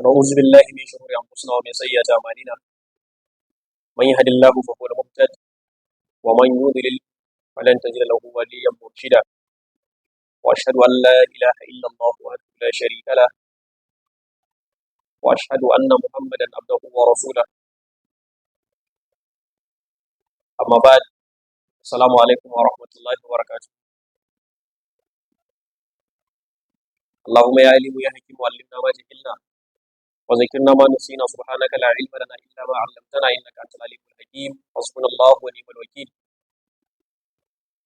ونعوذ بالله من شرور أنفسنا ومن سيئات أعمالنا من يهد الله فهو المهتد ومن يضلل فلن تجد له وليا مرشدا وأشهد أن لا إله إلا الله وحده لا شريك له وأشهد أن محمدا عبده ورسوله أما بعد السلام عليكم ورحمة الله وبركاته اللهم يا عليم يا حكيم علمنا ما جهلنا وذكرنا ما نسينا سبحانك لا علم لنا إلا ما علمتنا إنك أنت العليم الحكيم حسبنا الله ونعم الوكيل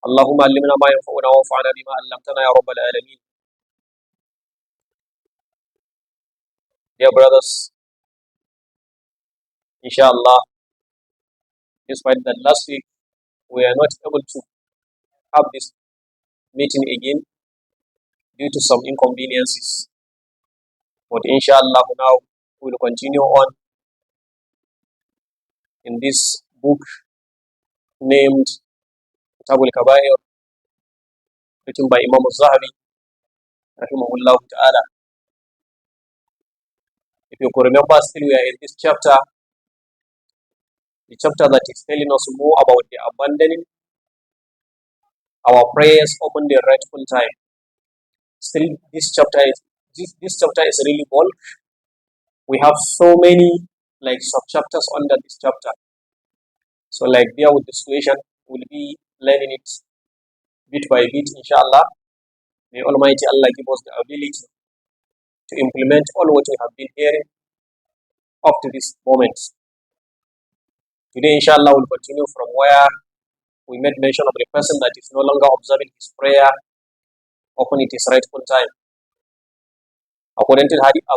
اللهم علمنا ما ينفعنا وانفعنا بما علمتنا يا رب العالمين. Dear brothers, inshallah, despite that last week we are not able to have this meeting again due to some inconveniences, but inshallah now we will continue on in this book named KABA'IR, written by Imam al-Zahabi rahimahullah ta'ala. If you could remember, still we are in this chapter, the chapter that is telling us more about the abandoning our prayers upon the rightful time. Still, this chapter is really bold. We have so many sub-chapters under this chapter. So bear with the situation. We'll be learning it bit by bit, inshallah. May Almighty Allah give us the ability to implement all what we have been hearing up to this moment. Today, inshallah, we'll continue from where we made mention of the person that is no longer observing his prayer upon its rightful time. According to the hadith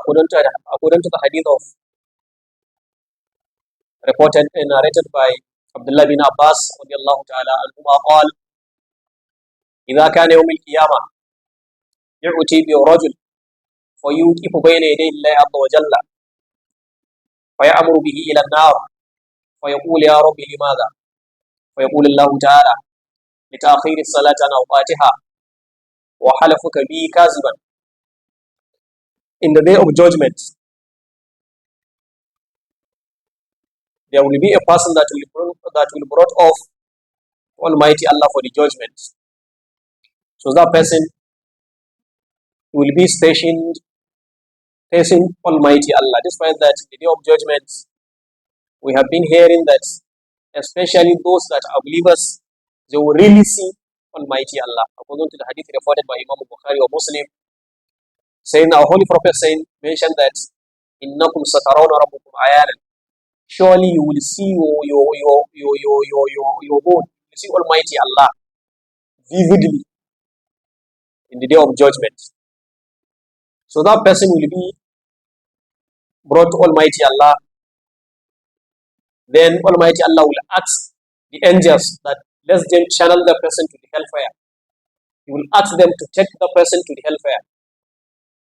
of reported and narrated by Abdullah bin Abbas radiyallahu ta'ala anhuma قال إذا كان يوم القيامة يؤتي برجل فيوقف بين يدي الله عز وجل فيأمر به إلى النار فيقول يا رب لماذا؟ فيقول الله تعالى لتأخير الصلاة عن أوقاتها وحلفك بي كاذبا. In the day of judgment, there will be a person that will brought off Almighty Allah for the judgment. So that person will be stationed facing Almighty Allah. Despite that, the day of judgment, we have been hearing that especially those that are believers, they will really see Almighty Allah. According to the hadith reported by Imam Bukhari or Muslim, saying our Holy Prophet mentioned that innakum satarawna rabbukum ayanan. Surely you will see your Lord, you see Almighty Allah vividly in the day of judgment. So that person will be brought to Almighty Allah. Then Almighty Allah will ask the angels that let them channel the person to the hellfire. He will ask them to take the person to the hellfire.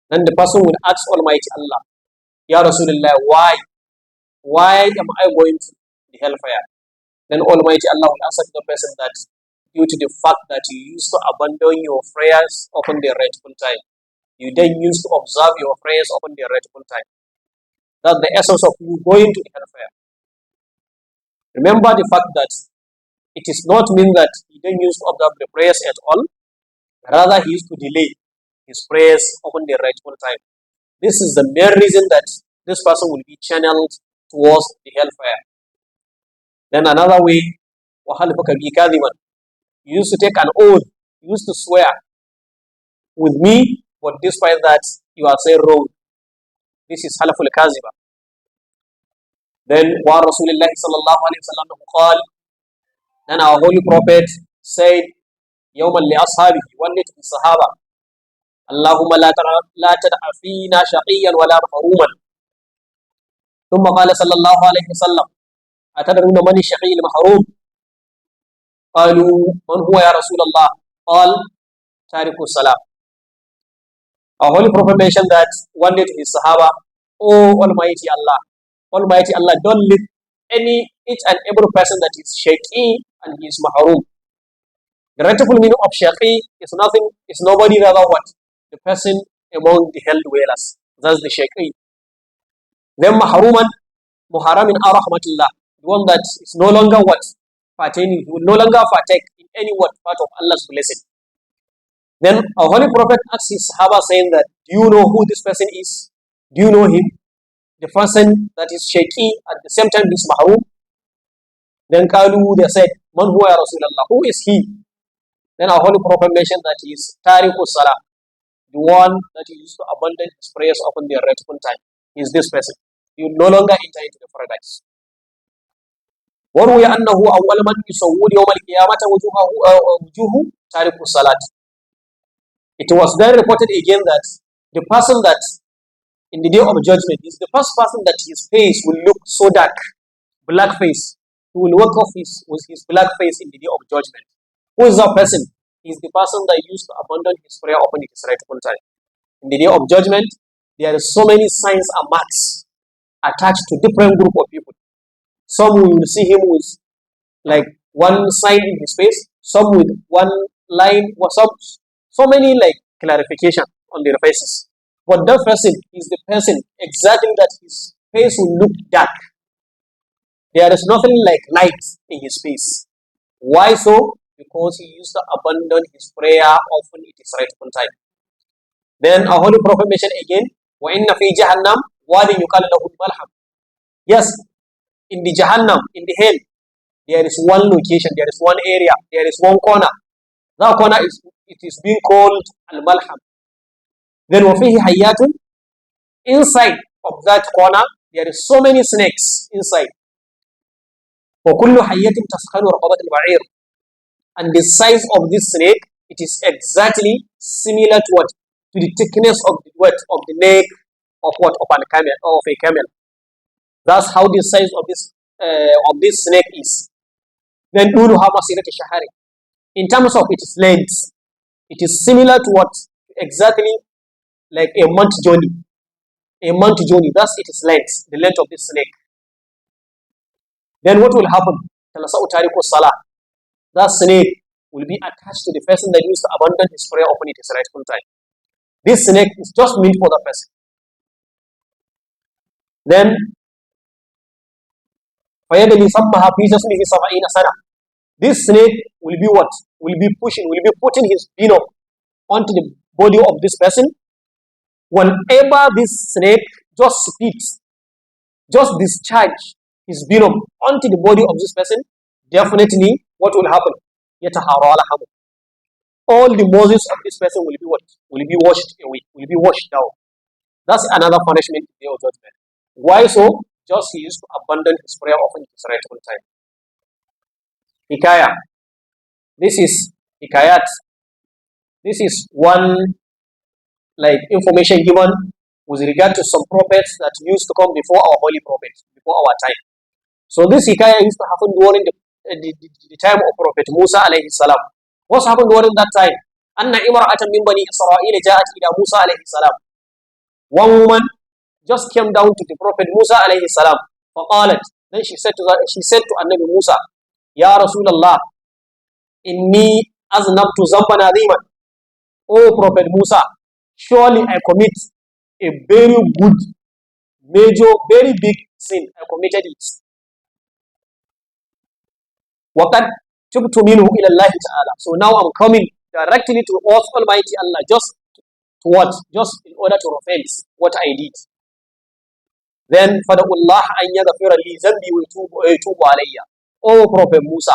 Then the person will ask Almighty Allah, Ya Rasulullah, why am I going to the hellfire? Then Almighty Allah will answer the person that due to the fact that you used to abandon your prayers upon the rightful time. You then used to observe your prayers upon the rightful time. That's the essence of you going to the hellfire. Remember the fact that it is not mean that he then used to observe the prayers at all. Rather, he used to delay his prayers upon the rightful time. This is the main reason that this person will be channeled towards the hellfire. Then another way, you used to take an oath, you used to swear with me, but despite that, you are saying wrong. This is halaful kaziba. Then, wa Rasulullah sallallahu alayhi wa sallam qal, then our Holy Prophet said, yawman li ashabihi, one day to the Sahaba, Allahumma la tad'a fina shaqiyan wa la mahruman. ثم قال صلى الله عليه وسلم أتدرون من الشقي المحروم؟ قالوا من هو يا رسول الله؟ قال تارك الصلاة. Our Holy Prophet mentioned that one day to his Sahaba, Oh Almighty Allah, don't let each and every person that is shaqi and he is mahrum. The rightful meaning of shaqi is nobody rather what? The person among the hell dwellers. That's the shaqi. Then mahruman, muharamin arahmatillah, the one that is no longer what? Pertaining, he will no longer partake in any what part of Allah's blessing. Then our Holy Prophet asks his Sahaba saying that, do you know who this person is? Do you know him? The person that is shaky at the same time is mahrum. Then they said, Man huwa ya Rasulallah, who is he? Then our Holy Prophet mentioned that he is Tariqu Salah, the one that he used to abandon his prayers upon their rightful time. He is this person. He will no longer enter into the paradise. وروي أنه أول من يسود يوم القيامة وجوه تارك الصلاة. It was then reported again that the person that in the day of judgment is the first person that his face will look so dark, black face. He will walk off with his black face in the day of judgment. Who is that person? He is the person that used to abandon his prayer upon his rightful time. In the day of judgment, there are so many signs and marks attached to different group of people. Some will see him with like one sign in his face, some with one line, or so many like clarification on their faces. But that person is the person exactly that his face will look dark. There is nothing like light in his face. Why so? Because he used to abandon his prayer often at his rightful time. Then our Holy Prophet mentioned again, وَإِنَّ فِي جَهَنَّمْ وَادٍ يُقَالُ لَهُ الْمَلْحَمُ. Yes, in the Jahannam, in the hell, there is one location, there is one area, there is one corner. That corner is being called Al-Malham. Then وَفِيهِ حَيَّاتٌ. Inside of that corner, there is so many snakes inside. وَكُلُّ حَيَّةٍ تَسْخَنُ رَقَبَةَ الْبَعِيرِ. And the size of this snake, it is exactly similar to what? To the thickness of the what? Of the neck of what? Of a camel, or of a camel. That's how the size of this snake is. Then in terms of its length, it is similar to what? Exactly like a month journey. A month journey, that's its length, the length of this snake. Then what will happen? That snake will be attached to the person that used to abandon his prayer upon its rightful time. This snake is just meant for the person. Then this snake will be what? Will be putting his venom onto the body of this person. Whenever this snake just spits, just discharge his venom onto the body of this person, definitely what will happen? All the Moses of this person will be what? Will be washed away, will be washed down. That's another punishment in the day of judgment. Why so? Just he used to abandon his prayer often at his rightful time. Hikayah. This is Hikayat. This is one like information given with regard to some prophets that used to come before our holy prophets, before our time. So this Hikayah used to happen during the time of Prophet Musa alayhi salam. What happened during that time? Anna imra'atan min bani Israel ja'at ila Musa alayhi salam. One woman just came down to the Prophet Musa alayhi salam. فقالت, then she said to Annabi Musa, Ya Rasulallah, inni aznabtu zamban aziman. Oh Prophet Musa, surely I commit a very good, major, very big sin. I committed it. وَقَدْ تُبْتُ مِنْهُ إِلَى اللَّهِ تَعَالَى. So now I'm coming directly to Almighty Allah, just to what? Just in order to repent what I did. Then فَدَعُوا اللَّهَ أَنْ يَغْفِرَ لِي ذَنْبِي وَيَتُوبَ عَلَيَّ. Oh Prophet Musa,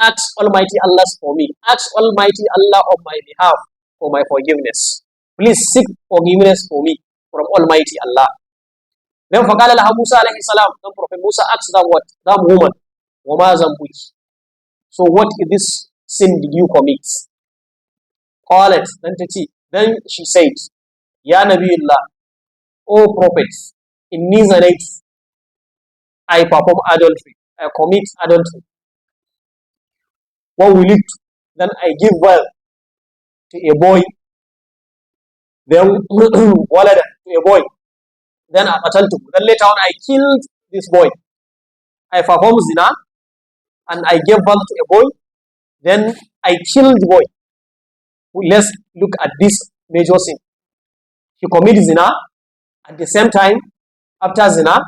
ask Almighty Allah for me. Ask Almighty Allah on my behalf for my forgiveness. Please seek forgiveness for me from Almighty Allah. Then فَقَالَ لَهَا مُوسَى عليه السلام. Then Prophet Musa asked that what? That woman, وَمَا ذَنْبُكِ? So what is this sin did you commit? قالت, then she said, Ya Nabiullah, O Prophet, inni zanait, I perform adultery, I commit adultery. What will it? Then I give birth to a boy, then walada to a boy, then I qataltu. Then later on I killed this boy. I performed zina, and I gave birth to a boy, then I killed the boy. Let's look at this major sin. He committed zina, at the same time, After zina,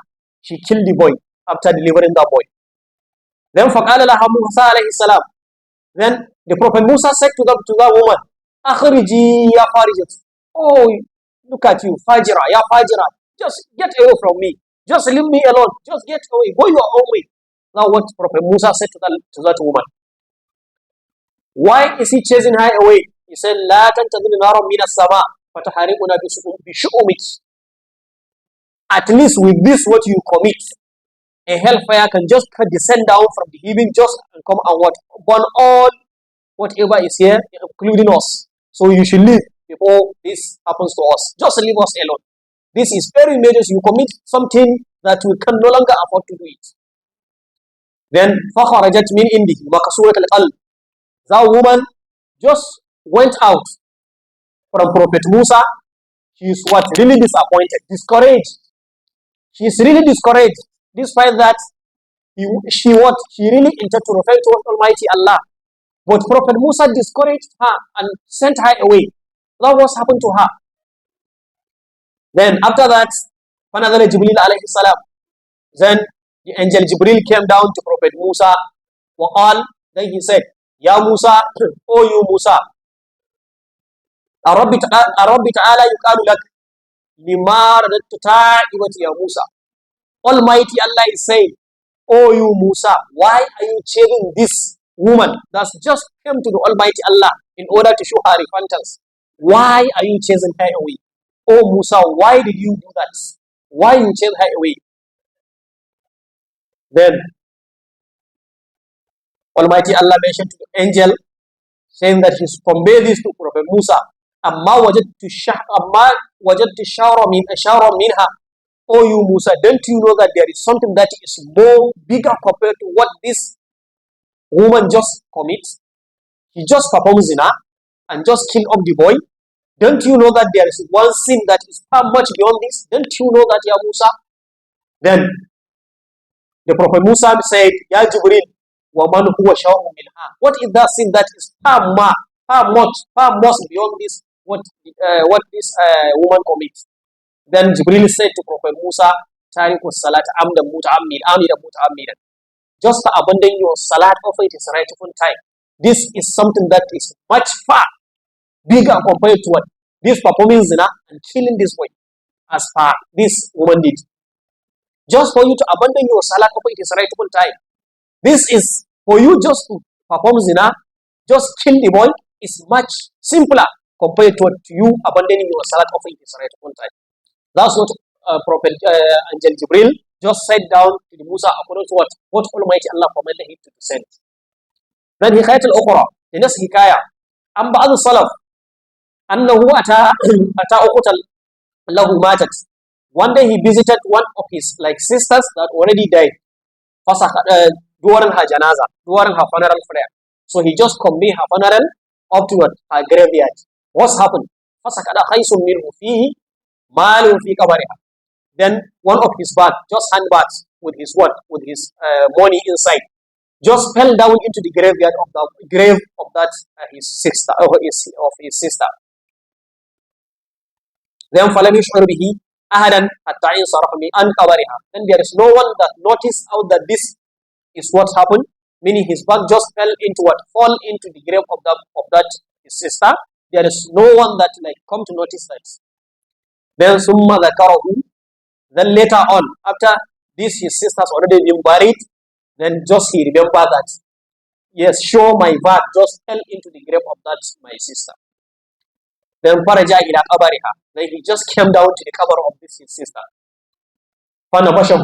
she killed the boy after delivering the boy. Then فَقَالَ لَهَا مُوسَى عَلَيْهِ السَّلَامُ. Then the Prophet Musa said to the woman, أَخْرِجِي يَا فَارِجَةُ. Oh, look at you, Fajira, ya Fajira. Just get away from me. Just leave me alone. Just get away. Go your own way. Now what Prophet Musa said to that woman. Why is he chasing her away? He said, لا تنتظر نارا من السماء فتحرقنا بشؤمك. At least with this what you commit, a hellfire can just descend down from the heaven just and come and what? Burn all whatever is here, including us. So you should leave before this happens to us. Just leave us alone. This is very major. You commit something that we can no longer afford to do it. Then فَخَرَجَتْ مِنْ إِنْدِهِ وَكَسُورَةَ الْقَلْبِ. That woman just went out from Prophet Musa. She is what? Really disappointed, discouraged. She is really discouraged. Despite that, she really intended to refer to Almighty Allah. But Prophet Musa discouraged her and sent her away. That was happened to her. Then after that, فَنَزَلَ جِبْرِيلُ عَلَيْهِ السَّلَامُ. Then the angel Jibril came down to Prophet Musa. وَقَالَ. Then he said, Ya Musa, O you Musa, أَرَبِّ تَعَالَى يُقَالُ لَكَ لِمَا رَدَدْتَ تَائِبَةِ يَا Musa. Almighty Allah is saying, O you Musa, why are you chasing this woman that's just came to the Almighty Allah in order to show her repentance? Why are you chasing her away? O Musa, why did you do that? Why you chase her away? Then Almighty Allah mentioned to the angel, saying that he conveyed this to Prophet Musa. Amma wajadtu shara minha. Oh you Musa, don't you know that there is something that is more bigger compared to what this woman just commits? He just performs zina and just kill off the boy. Don't you know that there is one sin that is far much beyond this? Don't you know that, Ya Musa? Then the Prophet Musa said, Ya Jibril, وَمَنْ هُوَ شَرٌّ مِنْهَا. What is that sin that is far much beyond this, what this woman commits? Then Jibril said to Prophet Musa, تَارِكُ الصَّلَاةَ عَمْدًا مُتَعَمِّدًا. Just to abandon your salat of it is rightful time. This is something that is much far bigger compared to what this performing zina and killing this boy, as far this woman did. Just for you to abandon your salat of it is rightful time. This is for you just to perform zina, just kill the boy, is much simpler compared to you abandoning your salat of it is rightful time. That's what Prophet Angel Jibril just said down to the Musa according to what Almighty Allah commanded him to send. Then Hikayat al-Ukhra, the next Hikayah, Amba al-Salaf, Annahu ata uqtal lahu matat. One day he visited one of his sisters that already died during her janaza, during her funeral prayer. So he just convened her funeral up to her graveyard. What's happened? فَسَكَدَ خَيْسٌ مِنْهُ فِيهِ مَالٌ فِي قَبَرِهَا. Then one of his bags, just handbags with his money inside, just fell down into the graveyard of the grave of that his sister of his sister. Then فَلَمْ يُشْعُرْ بِهِ أَحَدًا حَتَّى انصَرَفَ عَنْ قَبَرِهَا. Then there is no one that noticed out that this is what happened. Meaning his bag just fell into the grave of that his sister. There is no one that come to notice that. Then ثُمَّ ذَكَرَهُ. Then later on, after this his sister's already been buried, then just he remembered that, yes, sure, my bag just fell into the grave of that my sister. Then faraja ila qabariha. Then he just came down to the cover of this his sister. فَنَبَشَهُ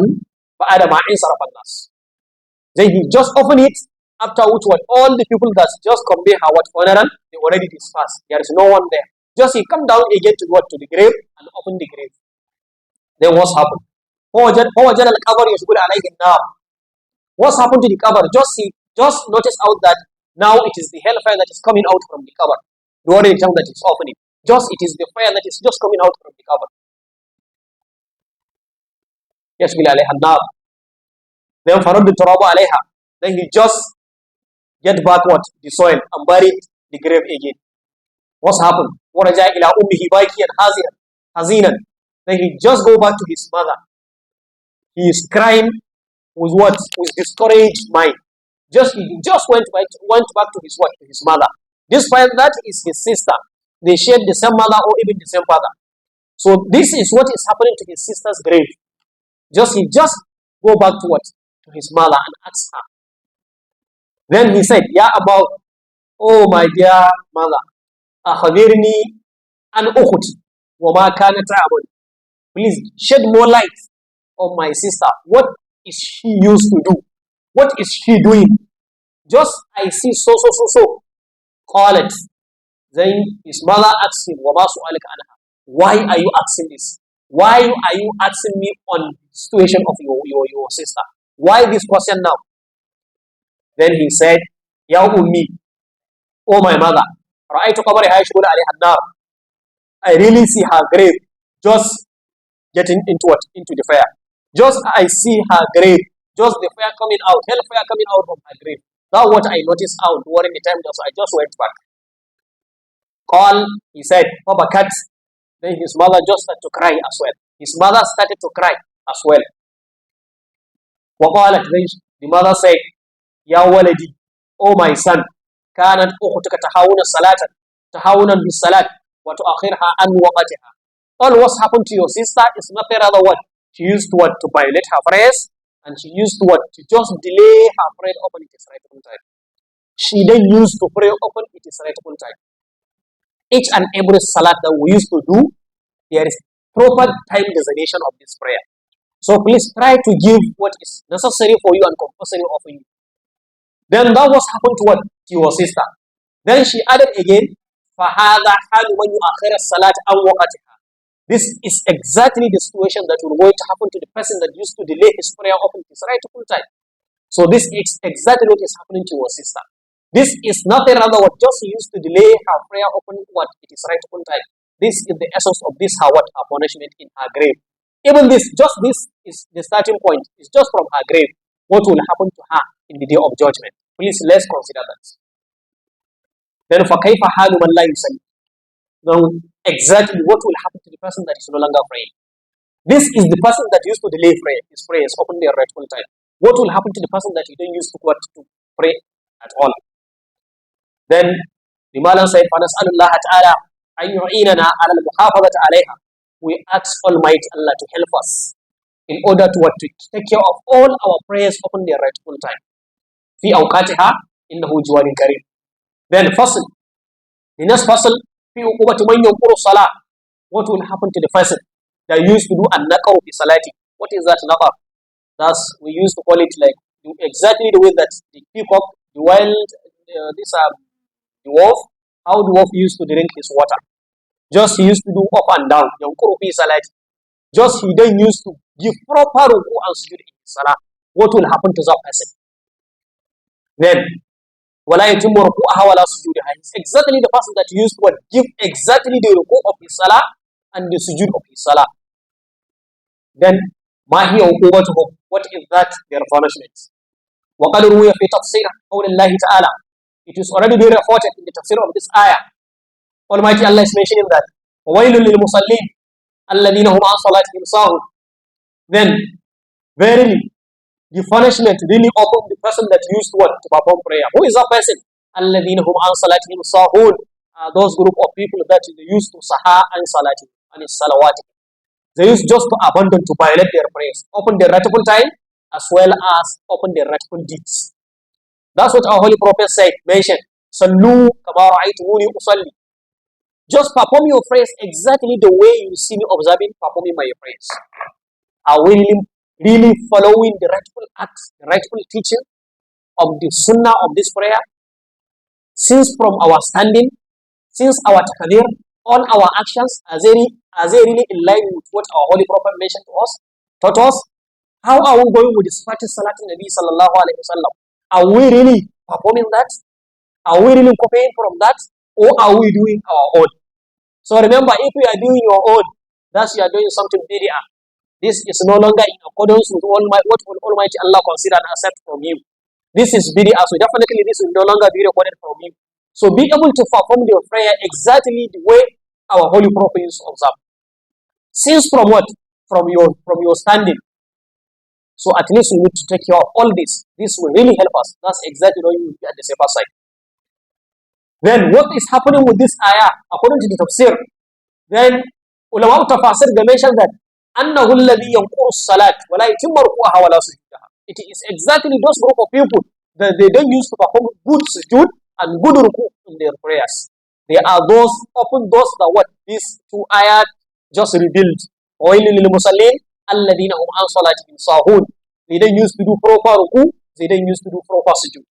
بَعَدَ مَا انصَرَفَ النَّاسُ. Then he just opened it, after which all the people that just convey her funeral, they already dispersed. There is no one there. Just he come down again to the grave and open the grave. Then what's happened? فَوَجَدَ الْقَبَرِ يَشْبُلُ عَلَيْهِ النَّارِ. What's happened to the cover? He just noticed out that now it is the hellfire that is coming out from the cover. During the time that it's opening. It is the fire that is just coming out from the cover. يَشْبِلُ عَلَيْهَا النَّارِ. Then فَرَدُّ التُّرَابَ عَلَيْهَا. Then he just get back the soil and buried the grave again. What's happened? وَرَجَعَ إِلَىٰ أُمِّهِ بَاكِيًا حَزِينًا. Then he just go back to his mother. he is crying with what? With discouraged mind. He just went back to his what? To his mother. Despite that is his sister. They shared the same mother or even the same father. So this is what is happening to his sister's grave. He just go back to what? To his mother and ask her. Then he said, Ya Abba, oh my dear mother, akhbirni an ukhti wa ma kanat ta'mal. Please shed more light on my sister. What is she used to do? What is she doing? Just I see so. Call it. Then his mother asked him, Wa ma su'alaka anha. Why are you asking this? Why are you asking me on the situation of your sister? Why this question now? Then he said, Ya ummi, oh my mother, ra'aytu qabri hayshul alayha an-nar. I really see her grave just getting into what? Into the fire. Just I see her grave, just the fire coming out, hellfire coming out from her grave. That's what I noticed out during the time, so I just went back. Call, he said, Babakat. Then his mother just started to cry as well. His mother started to cry as well. وقالت, then the mother said, Ya waladi, oh my son, كانت أختك تهاونا بالصلاة وتؤخرها عن وقتها. All what's happened to your sister is nothing other what? She used to what? To violate her prayers, and she used to what? To just delay her prayer upon its rightful time. She then used to pray upon its rightful time. Each and every salat that we used to do, there is proper time designation of this prayer. So please try to give what is necessary for you and compulsory of you. Then that was happened to what? To your sister. Then she added again, فَهَذَا حَالُ مَنْ يُؤَخِّرَ الصَّلَاةَ عَنْ وَقْتِهَا. This is exactly the situation that will going to happen to the person that used to delay his prayer upon his rightful time. So this is exactly what is happening to your sister. This is nothing other what just used to delay her prayer upon what it is rightful time. This is the essence of this her what her punishment in her grave. Even this is the starting point. It's just from her grave. What will happen to her in the day of judgment? Please let's consider that. Then فَكَيْفَ حَالُ مَنْ لَا يُصَلِّي. Now exactly what will happen to the person that is no longer praying? This is the person that used to delay his prayers upon their rightful time. What will happen to the person that you don't use to pray at all? Then the Malan said, فَنَسْأَلُ اللَّهَ تَعَالَى أَنْ يُعِينَنَا عَلَى الْمُحَافَظَةِ عَلَيْهَا. We ask Almighty Allah to help us in order to take care of all our prayers upon their rightful time. في أوقاتها إنه جواد كريم. Then fasl, the next fasl, في عقوبة من ينقر الصلاة. What will happen to the person that used to do an-naqar fi salati? What is that naqar? Thus we used to call it like exactly the way that the peacock, the wild, the wolf, how the wolf used to drink his water. Just he used to do up and down. Yanquru fi salati. Just he then used to give proper ruku and sujood in salah. What will happen to that person? Then وَلَا يَتِمُّ رُكُوعَهَا وَلَا سُجُودَهَا. It's exactly the person that used to give exactly the ruku of his salah and the sujood of his salah. Then مَا هِيَ عُقُوبَتُهُمْ. What is that? Their punishment. وَقَدْ رُوِيَ فِي تَفْسِيرِ قَوْلِ اللَّهِ تَعَالَى. It is already been reported in the tafsir of this ayah. Almighty Allah is mentioning that وَوَيْلٌ لِلْمُصَلِّينَ الَّذِينَ هُمْ عَنْ صَلَاتِهِمْ سَاهُونَ. Then verily the punishment really upon the person that used what to perform prayer. Who is that person? الَّذِينَ هُمْ عَنْ صَلَاتِهِمْ سَاهُونَ. Those group of people that they used to saha and salati and salawati. They used just to abandon, to violate their prayers, open their rightful time as well as open their rightful deeds. That's what our Holy Prophet said, mentioned. Sallu kama ra'aytumuni usalli. Just perform your prayers exactly the way you see me observing, performing my prayers. Are we really following the rightful acts, the rightful teaching of the sunnah of this prayer? Since from our standing, since our takbir, all our actions, are they really in line with what our Holy Prophet mentioned to us, taught us? How are we going with the Sifati Salat Nabi Sallallahu Alaihi Wasallam? Are we really performing that? Are we really copying from that? Or are we doing our own? So remember, if we are doing your own, thus you are doing something bid'ah. This is no longer in accordance with what will Almighty Allah consider and accept from you. This is bid'ah, so definitely this will no longer be recorded from you. So be able to perform your prayer exactly the way our Holy Prophet used to observe. Since from what? From your standing, So at least we need to take care of all this. This will really help us. That's exactly what you will be at the safer side. Then what is happening with this ayah, according to the tafsir, then ulama tafasir they mention that annahu alladhi yanquru salat wa la yutimmu ruku'aha wa la sujudaha. It is exactly those group of people that they don't use to perform good sujood and good ruku in their prayers. They are those, often those that what these two ayat just revealed. وَيْلٌ لِلْمُصَلِّينَ الَّذِينَ هُمْ عَنْ صَلَاتِهِمْ سَاهُونَ. They don't use to do proper ruku, they don't use to do proper sujood.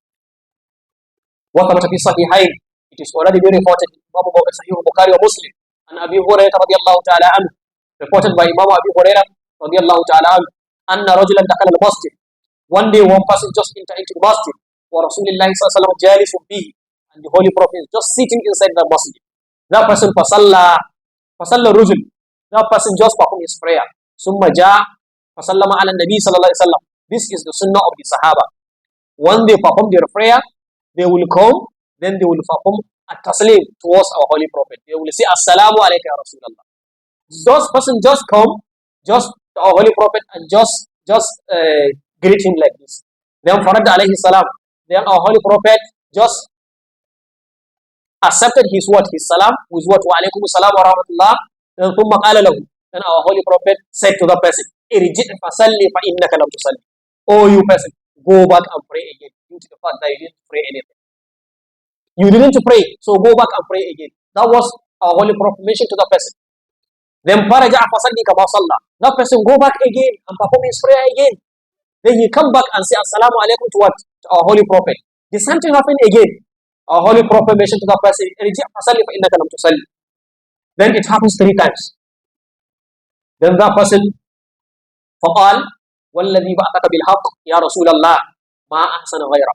وثبت في الصحيحين, it is already been reported in Imam Sahih Bukhari or Muslim, and Abi Hurairah radiyallahu ta'ala anhu, reported by Imam Abi Hurairah radiyallahu ta'ala anhu, anna rajulan dakhala al-masjid. One day one person just entered into the masjid, wa Rasulullah sallallahu alaihi wasallam jalisun bihi, and the Holy Prophet is just sitting inside the masjid. That person fasalla rujul. That person just performed his prayer. Summa ja fasallama ala nabi sallallahu alaihi wasallam. This is the sunnah of the Sahaba. When they perform their prayer, they will come, then they will perform a taslim towards our Holy Prophet. They will say, Assalamu alaikum ya Rasulullah. Those person just come, just to our Holy Prophet and just greet him like this. Then Farad alayhi salam. Then our Holy Prophet just accepted his word, his salam, with what wa alaikum salam wa rahmatullah. Then thumma qala lahu. Then our Holy Prophet said to the person, Irji' fasalli fa innaka lam tusalli. Oh, you person, go back and pray again. Due to the fact that you didn't pray anything. You didn't pray, so go back and pray again. That was our Holy Prophet mentioned to the person. Then faraja fasalli kama salla. That person go back again and perform his prayer again. Then he come back and say assalamu alaikum to what? To our Holy Prophet. The same thing happened again. Our Holy Prophet mentioned to the person, Irji' fasalli fa innaka lam tusalli. Then it happens 3 times. Then that person فقال والذي بعثك بالحق يا رسول الله ما أحسن غيره.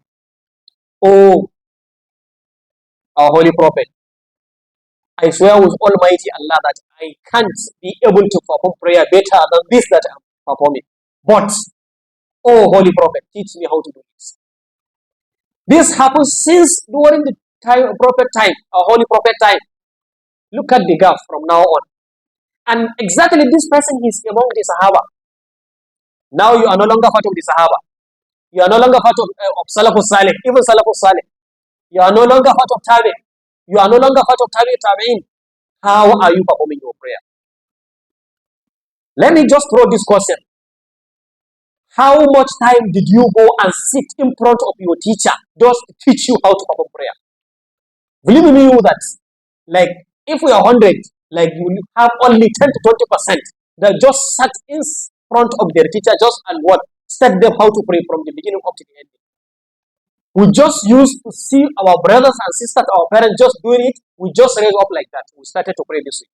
Oh, our Holy Prophet, I swear with Almighty Allah that I can't be able to perform prayer better than this that I'm performing. But, oh Holy Prophet, teach me how to do this. This happens since during the time of Prophet time, our Holy Prophet time. Look at the gap from now on. And exactly this person is among the Sahaba. Now you are no longer part of the Sahaba. You are no longer part of Salafus Salih, even Salafus Salih. You are no longer part of Tabi. You are no longer part of Tabi'in. How are you performing your prayer? Let me just throw this question. How much time did you go and sit in front of your teacher just to teach you how to perform prayer? Believe me that, like, if we are 100, like, you will have only 10 to 20% that just sat in front of their teacher just and what? Taught them how to pray from the beginning up to the end. We just used to see our brothers and sisters, our parents just doing it. We just raised up like that. We started to pray this way.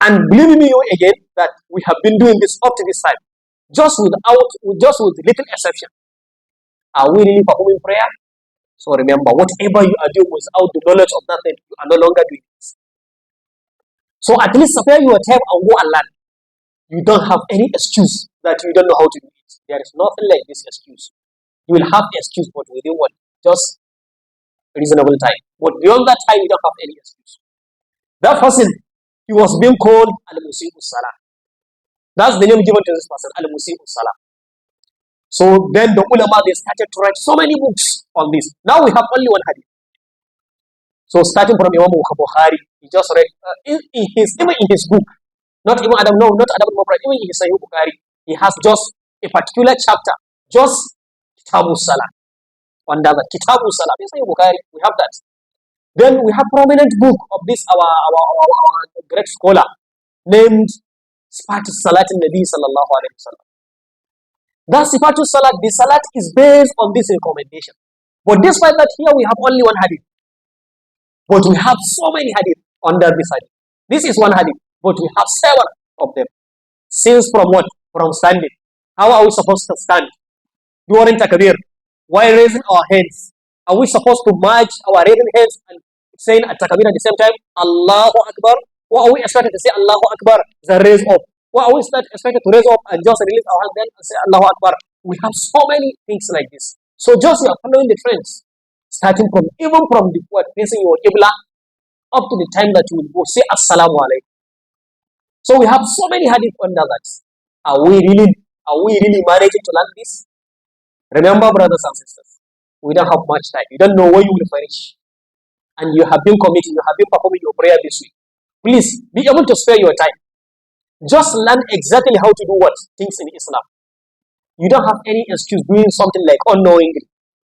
And believe me again that we have been doing this up to this time. Just with little exception. Are we really performing prayer? So remember, whatever you are doing without the knowledge of that thing, you are no longer doing this. So at least spare your time and go and learn. You don't have any excuse that you don't know how to do it. There is nothing like this excuse. You will have excuse, but within what? Just reasonable time. But beyond that time, you don't have any excuse. That person, he was being called Al-Musi'u Salah. That's the name given to this person, Al-Musi'u Salah. So then the ulama, they started to write so many books on this. Now we have only one hadith. So starting from Imam Bukhari, he just read, even in his book, not even Adam, no, not Adam Mewar, even in his Sahih Bukhari, he has just a particular chapter, just KITABUL Salah. Under the KITABUL Salah, in Sahih Bukhari, we have that. Then we have prominent book of this, our great scholar, named Sifatus Salat Nabi Sallallahu Alaihi Wasallam. That Sifatus Salat, the Salat is based on this recommendation. But despite that, here we have only one hadith. But we have so many hadith under this hadith. This is one hadith, but we have 7 of them. Since from what? From standing. How are we supposed to stand? During takbir, while raising our hands, are we supposed to merge our raising hands and saying at takbir at the same time, Allahu Akbar? Or are we expected to say Allahu Akbar, then raise up? Or are we expected to raise up and just release our hand then and say Allahu Akbar? We have so many things like this. So just you are following the trends, starting from even from the facing your Qibla up to the time that you will go say Assalamu Alaikum. So we have so many hadith under that. Are we really Are we really managing to learn this? Remember, brothers and sisters, we don't have much time. You don't know where you will finish. And you have been committing, you have been performing your prayer this week. Please be able to spare your time. Just learn exactly how to do what things in Islam. You don't have any excuse doing something like unknowingly.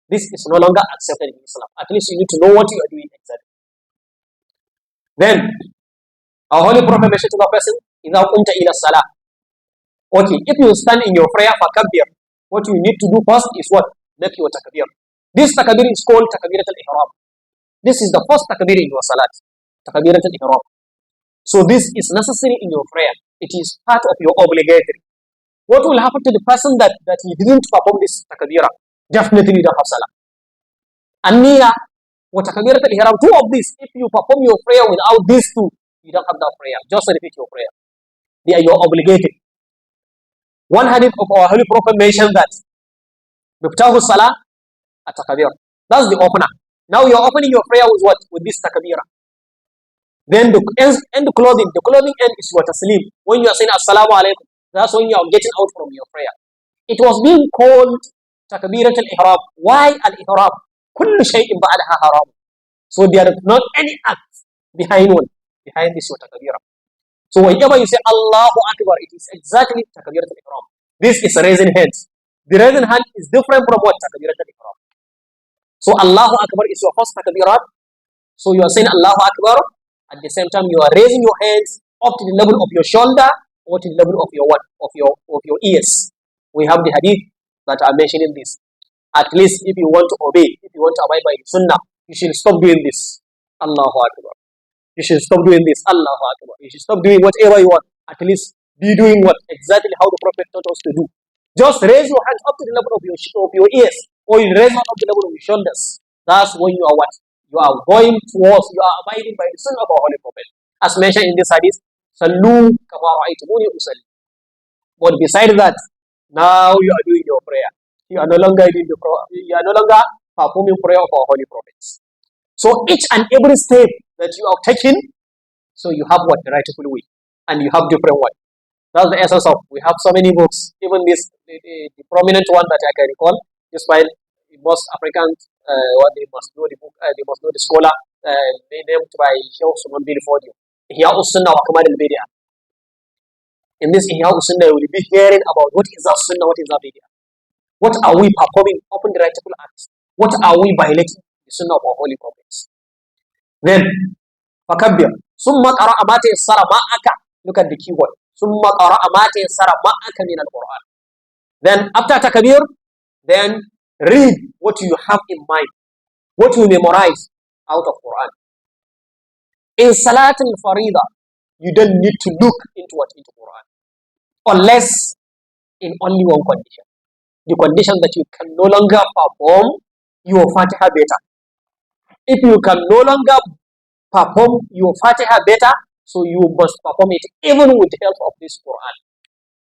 This is no longer accepted in Islam. At least you need to know what you are doing exactly. Then, our Holy Prophet mentioned to the person, إِذَا قُمْتَ إِلَى الصَّلَاةِ. Okay, if you stand in your prayer for kabir, what you need to do first is what? Make your takbir. This takbir is called takbirat al-ihram. This is the first takbir in your salat. Takbirat al-ihram. So this is necessary in your prayer. It is part of your obligatory. What will happen to the person that he didn't perform this takbira? Definitely you don't have salah. And niya, wa takbirat al-ihram, two of these, if you perform your prayer without these two, you don't have that prayer. Just repeat your prayer. They are your obligatory. One hadith of our Holy Prophet mentioned that Miftahu Salah at takbir. That's the opener. Now you're opening your prayer with what? With this takbira. Then the end clothing. The clothing end is your taslim. When you are saying Assalamu alaikum, that's when you are getting out from your prayer. It was being called takbirat al-ihram. Why al-ihram? Kullu shay'in ba'daha haram. So there is not any act behind this your takbira. So whenever you say Allahu Akbar, it is exactly takbirat al-ihram. This is raising hands. The raising hand is different from what? Takbirat al-ihram. So Allahu Akbar is your first takbirat. So you are saying Allahu Akbar. At the same time, you are raising your hands up to the level of your shoulder or to the level of your what? Of your ears. We have the hadith that are mentioning this. At least if you want to obey, if you want to abide by the sunnah, you should stop doing this. Allahu Akbar. You should stop doing this. Allahu Akbar. You should stop doing whatever you want. At least be doing what? Exactly how the Prophet taught us to do. Just raise your hands up to the level of your ears, or you raise them up to the level of your shoulders. That's when you are what? You are going towards, you are abiding by the sunnah of our Holy Prophet. As mentioned in this hadith, Sallu kama ra'aytumuni usalli. But besides that, now you are doing your prayer. You are no longer performing prayer of our Holy Prophets. So each and every step that you are taking, so you have what? The rightful way. And you have different one. That's the essence of, we have so many books, even this, the prominent one that I can recall, despite most Africans, they must know the book, they must know the scholar, named by SHEHU Suman bin Fodio. Ihya Usunnah wa Kamal al-Bid'ah. In this Ihya Usunnah, you will be hearing about what is that Sunnah, what is that Bid'ah. What are we performing upon the rightful acts? What are we violating? The Sunnah of our Holy Prophets. Then, فَكَبِّرْ ثُمَّ قَرَأَ مَا تَيَسَّرَ مَعَكَ. Look at the keyword. ثُمَّ قَرَأَ مَا تَيَسَّرَ مَعَكَ مِنَ الْقُرْآنِ. Then, after takbir, then read what you have in mind, what you memorize out of Quran. In Salat al-Farida, you don't need to look into Quran, unless in only one condition. The condition that you can no longer perform your Fatiha better. If you can no longer perform your Fatiha better, so you must perform it even with the help of this Quran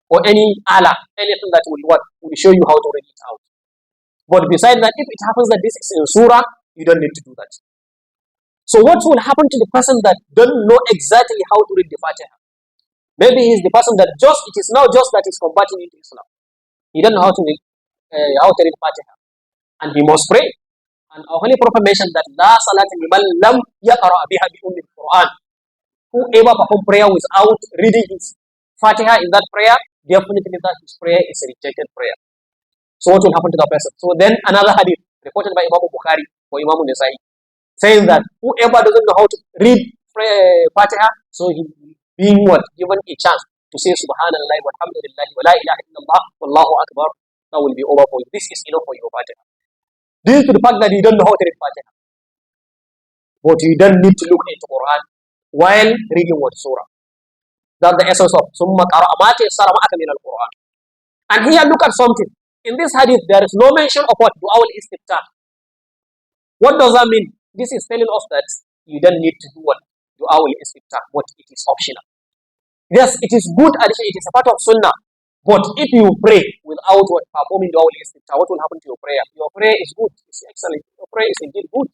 or any Allah, anything that will show you how to read it out. But besides that, if it happens that this is in surah, you don't need to do that. So what will happen to the person that don't know exactly how to read the Fatiha? Maybe he's the person that it is now just that he's converting into Islam. He don't know how to read Fatiha. And he must pray. And our Holy Prophet mentioned that La salat liman lam yaqra biha bi ummi al-Quran. Whoever perform prayer without reading his Fatiha in that prayer, definitely that his prayer is a rejected prayer. So what will happen to the person? So then another hadith reported by Imam Bukhari or Imam Nasai saying that whoever doesn't know how to read Fatiha, so he being given a chance to say Subhanallah walhamdulillah wa la ilaha illallah wallahu akbar, that will be over for you. This is enough for your Fatiha. Due to the fact that you don't know how to read Fatiha. But you don't need to look into Quran while reading what surah. That's the essence of Summa qara'a ma tayassara ma'aka min al-Quran. And here look at something. In this hadith, there is no mention of what? Dua al-istiftah. What does that mean? This is telling us that you don't need to do what? Dua al-istiftah, but it is optional. Yes, it is good addition, it is a part of sunnah. But if you pray without performing dua al-istiftah, what will happen to your prayer? Your prayer is good, it's excellent. Your prayer is indeed good.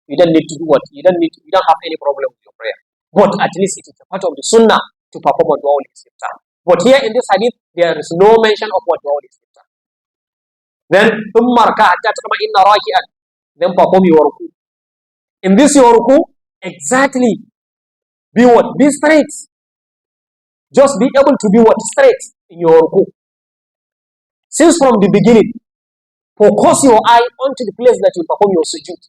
You don't need to do what? You don't have any problem with your prayer. But at least it is a part of the sunnah to perform a dua al-istiftah. But here in this hadith, there is no mention of what bawal istifta. Then ثم اركع حتى تطمئن راكعا. Then perform your ruku. In this your ruku, exactly be what? Be straight. Just be able to be what? Straight in your ruku. Since from the beginning, focus your eye onto the place that you perform your sujood.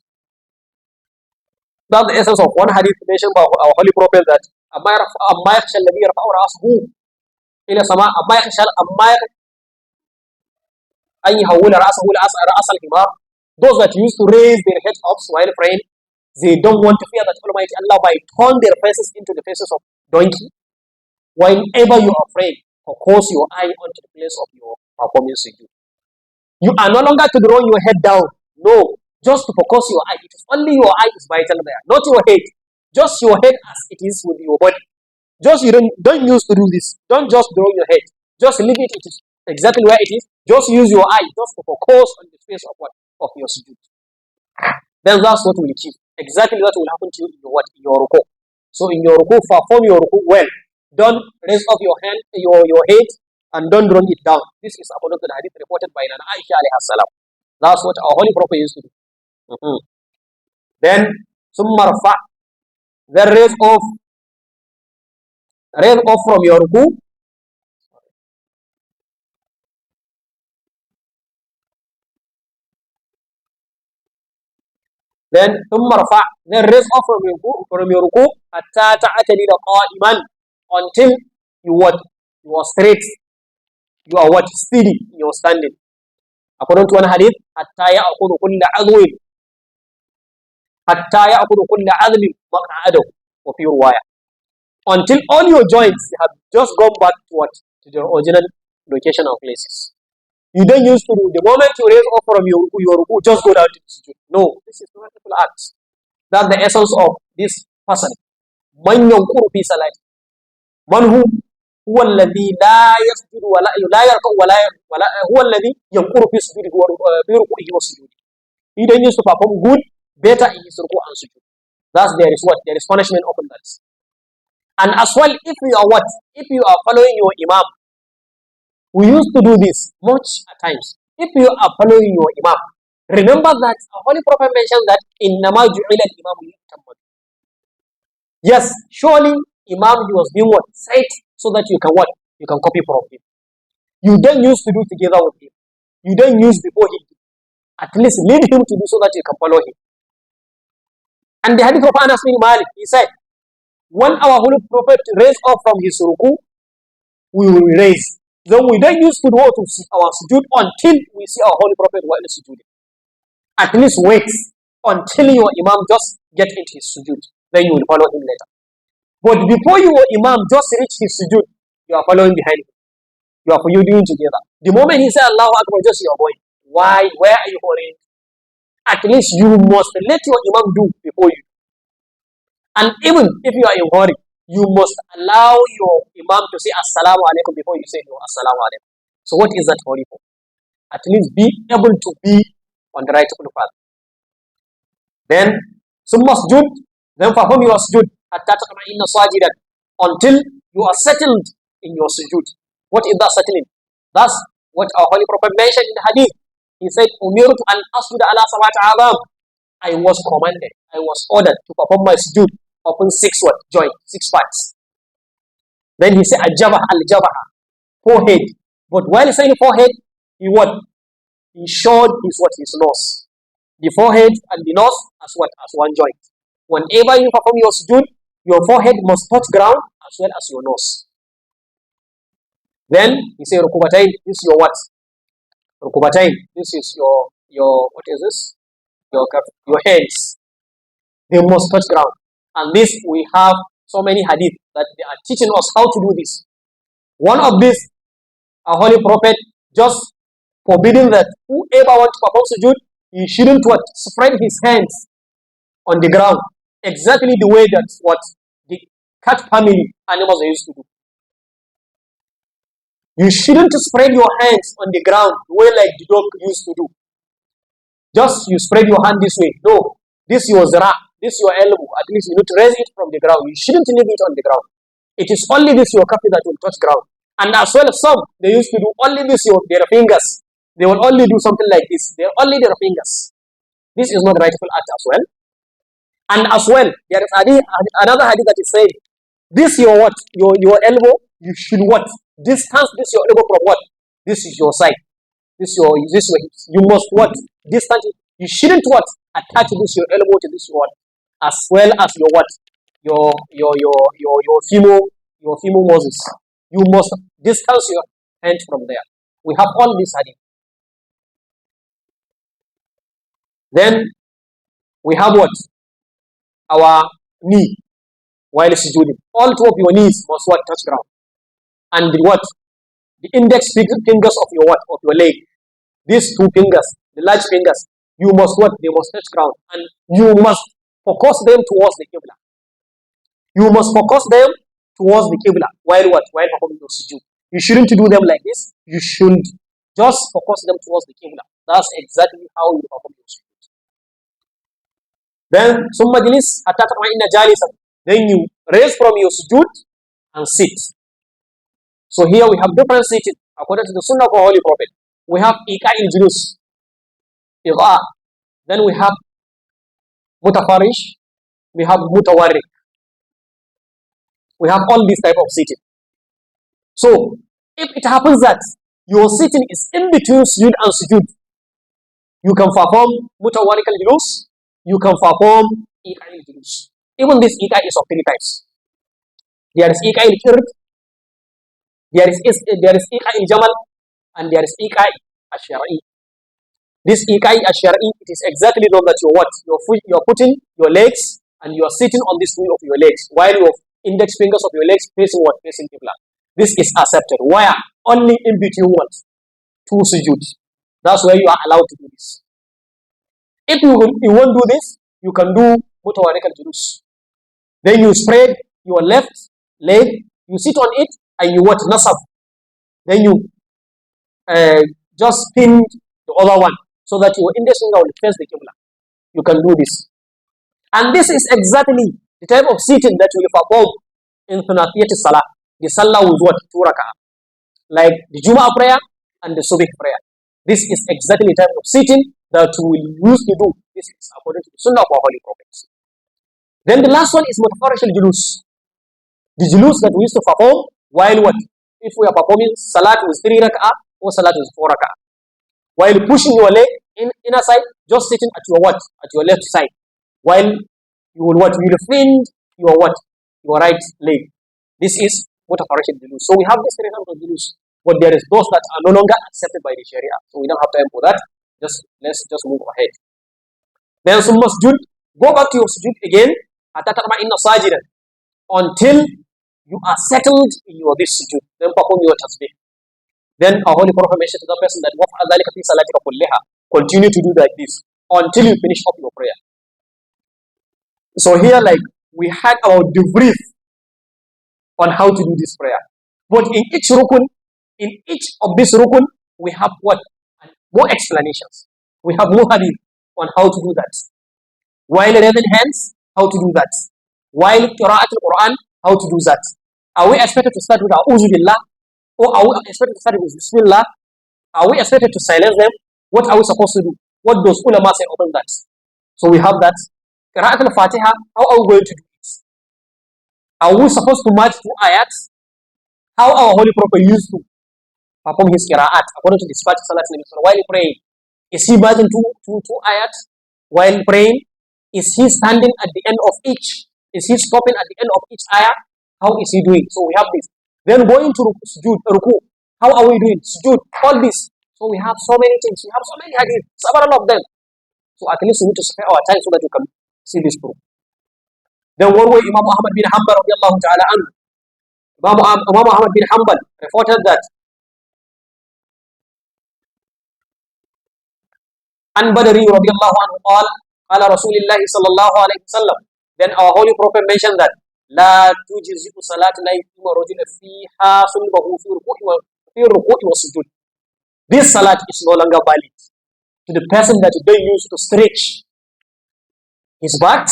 That's the essence of one hadith mentioned by our Holy Prophet that أما يخشى الذي يرفع رأسه إلى السماء أما أن يحول رأسه رأس الحمار. Those that used to raise their heads up while praying, they don't want to fear that Almighty Allah by turn their faces into the faces of donkey. Whenever you are praying, focus your eye onto the place of your performance sujood. You are no longer to draw your head down. No, just to focus your eye. It is only your eye is vital there, not your head. Just your head as it is with your body. Just you don't use to do this. Don't just draw your head. Just leave it. It is exactly where it is. Just use your eye just to focus on the space of what? Of your sujood. Then that's what will achieve. Exactly what will happen to you in your what? In your ruku. So in your ruku, perform your ruku well. Don't raise up your hand, your head, and don't draw it down. This is according to the hadith reported by Nana Aisha alayha salam. That's what our Holy Prophet used to do. Then summa rafa. Then raise off from your ruku. Then ثم رفع. Then raise off from your ruku حتى تعتدل قائما until you what? You are straight. You are what? Steady in your standing. According to one hadith, حتى يأخذ كل عضو مقعده وفي رواية. Until all your joints have just gone back to what? To their original location or places. You don't use to do the moment you raise up from your ruku, just go down to the sujood. No, this is not a full act. That's the essence of this person. Man yankuru fi salati. Man huwa alladhi la yasjudu wa la yarka'u wa la huwa alladhi yankuru fi sujudi fi ruku'ihi wa sujudi. He don't use to perform good, better in his ruku and sujood. Thus there is what? There is punishment upon that. And as well, if you are what? If you are following your imam, we used to do this much at times. If you are following your imam, remember that our Holy Prophet mentioned that إِنَّمَا جُعِلَ الْإِمَامُ لِيُؤْتَمَّ بِهِ. Yes, surely imam he was being what? Set so that you can what? You can copy from him. You don't use to do together with him. You don't use before him. At least lead him to do so that you can follow him. And the hadith of Anas bin Malik, he said, when our Holy Prophet raised up from his ruku, we will raise. Then we don't use to do our sujood until we see our Holy Prophet while sujood. At least wait until your imam just get into his sujood. Then you will follow him later. But before your imam just reach his sujood, you are following behind him. You doing together. The moment he said Allahu Akbar, just you are going. Why? Where are you going? At least you must let your imam do before you. And even if you are in hurry, you must allow your imam to say Assalamu alaikum before you say your Assalamu alaikum. So what is that hurry for? At least be able to be on the right path. Then summa sujud, then perform your sujud hatta tatma'inna sajidan, until you are settled in your sujud. What is that settling? That's what our Holy Prophet mentioned in the hadith. He said, Umirtu an asjuda ala sab'ati a'zam. I was commanded, I was ordered to perform my sujud upon 6 what? Joint, 6 parts. Then he said, al-jabaha, forehead. But while saying forehead, he what? He showed his nose. The forehead and the nose as what? As one joint. Whenever you perform your sujood, your forehead must touch ground as well as your nose. Then he said, rukubatain, this is your what? Rukubatain, this is your what is this? Your hands. They must touch ground. And this, we have so many hadith that they are teaching us how to do this. One of these, our Holy Prophet just forbidding that whoever wants to perform sujood, he shouldn't what? Spread his hands on the ground. Exactly the way that's what the cat family animals used to do. You shouldn't spread your hands on the ground the way like the dog used to do. Just you spread your hand this way. No, this is your zara, this is your elbow. At least you need to raise it from the ground. You shouldn't leave it on the ground. It is only this your kafi that will touch ground. And as well as some, they used to do only this with their fingers. They will only do something like this. They are only their fingers. This is not rightful act as well. And as well, there is another hadith that is saying, this your what? Your elbow, you should what? Distance this your elbow from what? This is your side. This way. You must what? Distance. You shouldn't what? Attach this your elbow to this one. As well as your what? Your femur muscles. You must distance your hand from there. We have all this hadith. Then we have what? Our knee while sujooding. All two of your knees must what? Touch ground. And the what? The index fingers of your what? Of your leg. These two fingers, the large fingers, you must what? They must touch ground. And you must focus them towards the Qibla. You must focus them towards the Qibla. While what? While performing your sujood. You shouldn't do them like this. You should just focus them towards the Qibla. That's exactly how you perform your sujood. Then, summa jilis hatta tatma'inna jalisan. Then you raise from your sujood and sit. So here we have different sitting according to the Sunnah of our Holy Prophet. We have Iqa'il Julus, Iqa'. Then we have Mutafarish. We have Mutawarrik. We have all these type of sitting. So if it happens that your sitting is in between sujood and sujood, you can perform Mutawarrik al-Julus. You can perform Iqa'il Julus. Even this Iqa' is of three types. There is Iqa'il Kird, there is Iqa'il Jamal, and there is Iqa'il Ash-Shar'i. This Iqa'il Ash-Shar'i, it is exactly known that you're putting your legs and you are sitting on this wheel of your legs while your index fingers of your legs facing what? Facing Qibla. This is accepted. Why? Only in between what? Two sujood. That's where you are allowed to do this. If you won't do this, you can do Mutawarrik al-Julus. Then you spread your left leg, you sit on it, and you what? Nasab. Then you just pin the other one so that your index finger will face the Qibla. You can do this. And this is exactly the type of sitting that will perform in Thunafiyat Salah. The Salah with what? 2 rak'ah. Like the Jum'ah prayer and the Subh prayer. This is exactly the type of sitting that we will use to do. This is according to the Sunnah of our Holy Prophets. Then the last one is Mutafarish al-Julus. The Julus that we used to perform while what? If we are performing Salat with 3 rak'ah or Salat with 4 rak'ah. While pushing your leg inner side, just sitting at your what? At your left side. While you will what? You will bend your what? Your right leg. This is Mutafarish al-Julus. So we have this 3 types of Julus. But there is those that are no longer accepted by the Sharia. So we don't have time for that. Let's just move ahead. Then summa sujud, go back to your sujud again until you are settled in your this sujud. Then perform your tasbih. Then our Holy Prophet mentioned to the person that continue to do like this until you finish up your prayer. So here, like, we had our debrief on how to do this prayer. But in each rukun, in each of these rukun, we have what? More explanations. We have more hadith on how to do that. While raising hands, how to do that. While qira'at al-Quran, how to do that. Are we expected to start with A'udhu Billah? Or are we expected to start with Bismillah? Are we expected to silence them? What are we supposed to do? What does ulama say about that? So we have that. Qira'at al-Fatiha, how are we going to do it? Are we supposed to match 2 ayats? How our Holy Prophet used to perform his qira'at according to the Sifat Salat while praying? Is he matching two ayats while praying? Is he standing at the end of each? Is he stopping at the end of each ayah? How is he doing? So we have this. Then going to sujood, ruku. How are we doing? Sujood, all this. So we have so many things. We have so many hadith, several of them. So at least we need to spare our time so that we can see this through. Then one way Imam Ahmad bin Hanbal radiallahu ta'ala anhu. Imam Ahmad bin Hanbal reported that An Badri radiallahu anhu qala Rasulullah sallallahu alayhi wa sallam. Then our Holy Prophet mentioned that La tujzi'u salat la yuqimu rajul fiha sulbahu fi ruku'i wa sujud. This salat is no longer valid to the person that he don't use to stretch his back.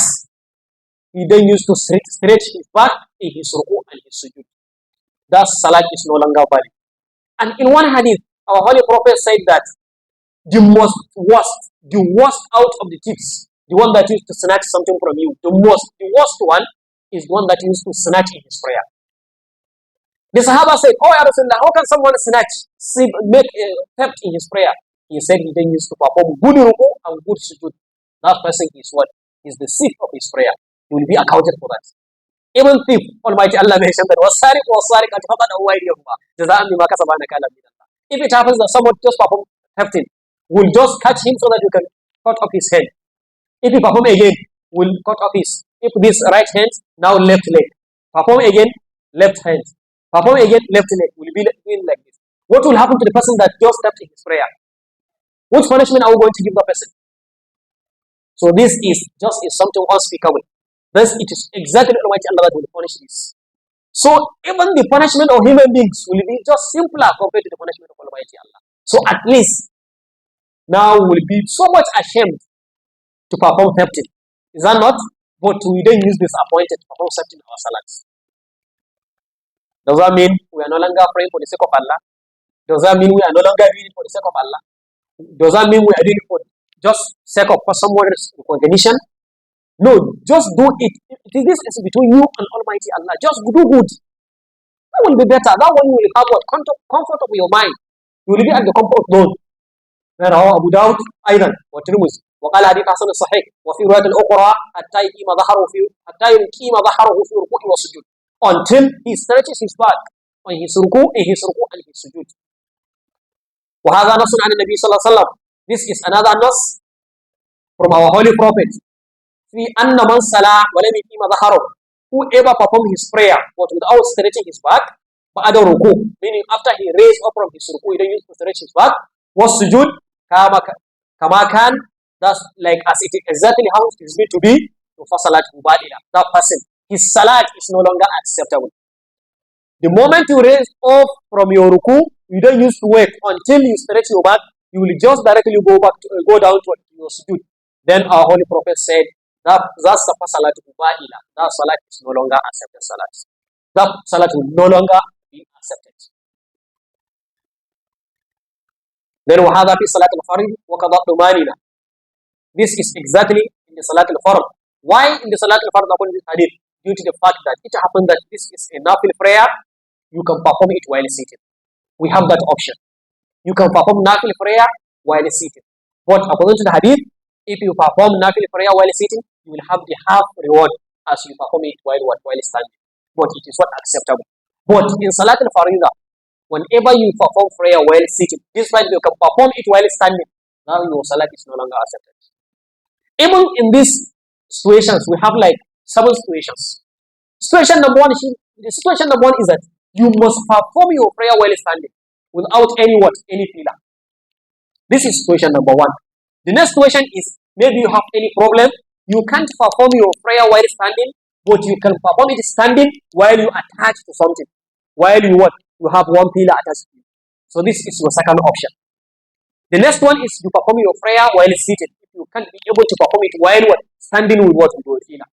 He don't use to stretch his back in his ruku' and his sujud. that salat is no longer valid. And in one hadith, our Holy Prophet said that the worst out of the thieves, the one that used to snatch something from you, the worst one is the one that used to snatch in his prayer. The Sahaba said, "Oh, Ya Rasulullah, how can someone make a theft in his prayer?" He said he then used to perform good ruku and good sujud. That person is what? Is the thief of his prayer. He will be accounted for that. Even thief, Almighty Allah mentioned that wasariq wasariq at faqad awaydihuma jazaan bima kasaba nakala min Allah. If it happens that someone just perform thefting, we'll just catch him so that you can cut off his head. If he perform again, we'll cut off his. If this right hand, now left leg. Perform again, left hand. Perform again, left leg. Will be doing like this. What will happen to the person that just stepped in his prayer? What punishment are we going to give the person? So this is something unspeakable. Thus, it is exactly Almighty Allah that will punish this. So even the punishment of human beings will be just simpler compared to the punishment of Almighty Allah. So at least now we'll be so much ashamed to perform thefting. Is that not? But we don't use this appointed to perform thefting in our salats. Does that mean we are no longer praying for the sake of Allah? Does that mean we are no longer doing it for the sake of Allah? Does that mean we are doing it for just sake of someone's recognition? No, just do it. This is between you and Almighty Allah. Just do good. That will be better. That one you will have what? Comfort of your mind. You will be at the comfort zone. رواه أبو داود أيضا والترمذي وقال حديث حسن صحيح وفي رواية أخرى حتى يقيم ظهره في ركوع وسجود until he stretches his back on his ركوع and his سجود. وهذا نص عن النبي صلى الله عليه وسلم. This is another نص from our holy prophet. في أن من صلى ولم يقيم ظهره, whoever perform his prayer but without stretching his back بعد ركوع, meaning after he raised up from his ركوع he don't use to stretch his back, والسجود كما كان, that's like as it is exactly how it is meant to be, that person, his salat is no longer acceptable. The moment you raise up from your ruku, you don't use to wait until you stretch your back, you will just directly go down to your sujud. Then our holy prophet said that's the salat mubaila. That salat is no longer accepted salat. That salat will no longer be accepted. Then وهذا في صلاة الفرض وقضاء ضماننا. This is exactly in the Salat al-Farad. Why in the Salat al-Farad according to this hadith? Due to the fact that it happened that this is a nafil prayer, you can perform it while sitting. We have that option. You can perform nafil prayer while sitting. But according to the hadith, if you perform nafil prayer while sitting, you will have the half reward as you perform it while standing. But it is not acceptable. But in Salat al-Faridah, whenever you perform prayer while sitting, despite you can perform it while standing, now your salat is no longer accepted. Even in these situations, we have like 7 situations. Situation number one is that you must perform your prayer while standing without any pillar. This is situation number one. The next situation is maybe you have any problem. You can't perform your prayer while standing, but you can perform it standing while you attach to something. While you have one pillar attached to you. So this is your second option. The next one is you perform your prayer while sitting. If you can't be able to perform it while standing with with your pillar.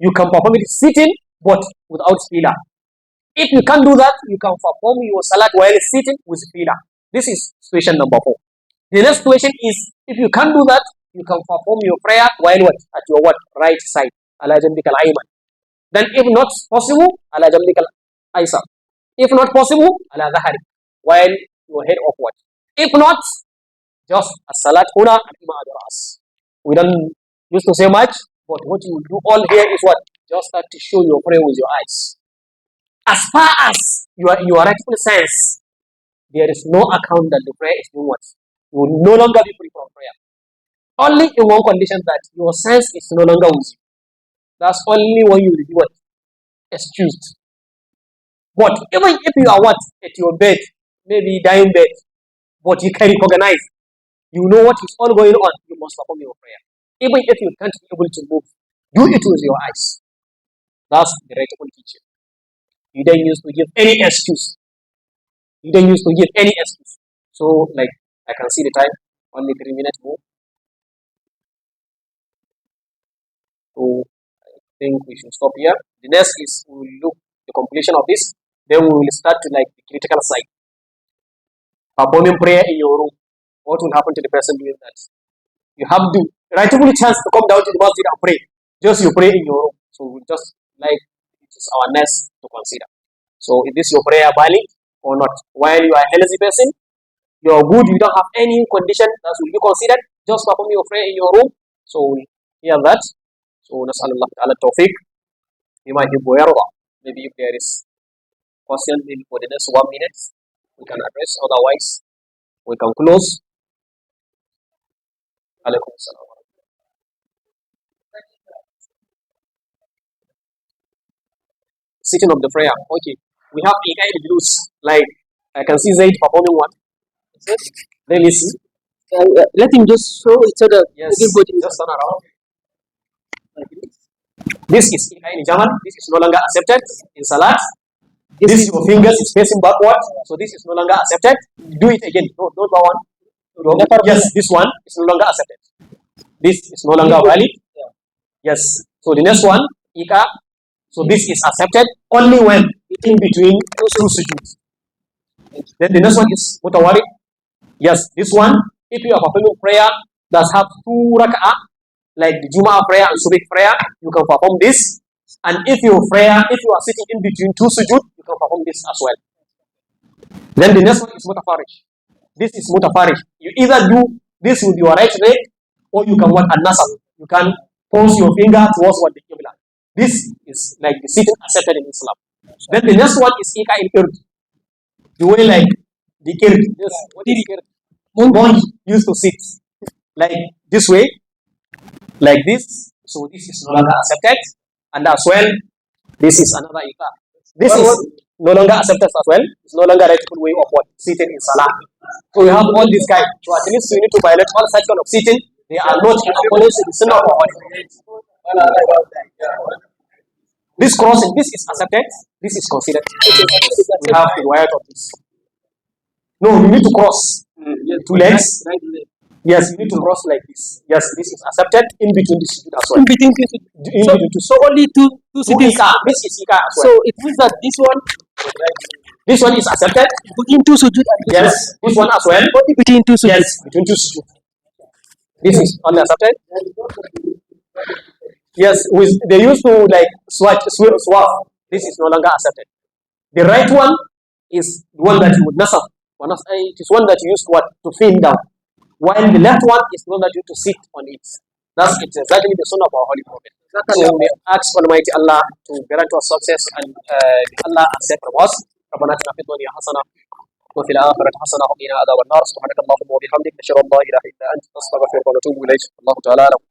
You can perform it sitting but without pillar. If you can't do that, you can perform your salat while sitting with pillar. This is situation number 4. The next situation is if you can't do that, you can perform your prayer while at your right side. Ala jambikal ayman. Then if not possible, ala jambikal aysar. If not possible, ala dhahari, while your head upward. If not, just as-salat huna al-ima ras. We don't used to say much, but what you do all here is just start to show your prayer with your eyes. As far as your rightful sense, there is no account that the prayer is doing what? You will no longer be free from prayer. Only in one condition, that your sense is no longer with you. That's only when you will be excused. But even if you are at your bed, maybe dying bed, but you can recognize, you know what is all going on, you must perform your prayer. Even if you can't be able to move, do it with your eyes. That's the rightful teaching. You don't use to give any excuse. So, like, I can see the time, only 3 minutes more. So, I think we should stop here. The next is we will look at the completion of this. Then we will start to like the critical side. Performing prayer in your room. What will happen to the person doing that? You have the rightful chance to come down to the masjid and pray. Just you pray in your room. So we just like it is our next to consider. So is this your prayer valid or not? While you are a healthy person, you are good, you don't have any condition that will be considered, just perform your prayer in your room. So we hear that. So Nasalullah ta'ala tawfiq. Maybe if there is question maybe for the next 1 minute, we can address. Otherwise, we can close. Alaikum salam. Sitting of the prayer. Okay. We have Iqai Julus. Like I can see Zaid performing one. Let me see. Let him just show each other. Yes. Just turn around. This is in German. This is no longer accepted in Salat. This your fingers is facing backward, so this is no longer accepted. Do it again. No, don't go on. Yes, this one is no longer accepted. This is no longer valid. Yes. So the next one, Ika. So this is accepted only when in between two sujuds. Then the next one is Mutawari. Yes, this one, if you are performing prayer that have 2 rak'ah, like the Jumu'ah prayer and Subh prayer, you can perform this. And if you are sitting in between 2 sujud, you can perform this as well. Then the next one is Mutafarish. This is Mutafarish. You either do this with your right leg, or you can work an-nasab. You can pose your finger towards what the Qibla. This is like the sitting accepted in Islam. Then the next one is Ika il-Ird. The way like the Kird. Yes. What is Kird? Monk used to sit like this way, like this. So this is no longer accepted. And as well, this is another Ika. This is no longer accepted as well. It's no longer a rightful way of what? Sitting in Salah. So we have all these kind. So at least you need to violate all such kind of sitting. They are not in accordance with the Sunnah of God. This crossing, this is accepted. This is considered. We have the wire of this. No, you need to cross 2 legs. Yes, you need to cross like this. Yes, this is accepted in between the sujood as well. In between two sujood. So only two sujood. This is Ika as well. So it means that this one is accepted between 2 sujood. Yes, this one as well. Only between 2 sujood. Yes, between 2 sujood. This is only accepted. Yes, they used to like swap. This is no longer accepted. The right one is the one that you would nasab. It is one that you use to fin down. While the left one is the one that you to sit on it. That's exactly the son of our Holy Prophet. So we ask Almighty Allah to grant us success and Allah accept from us. ربنا اتنا في الدنيا حسنه وفي الاخره حسنه وقنا عذاب النار سبحانك اللهم وبحمدك نشهد ان لا اله الا انت نستغفرك ونتوب اليك الله تعالى اعلم.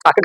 Aku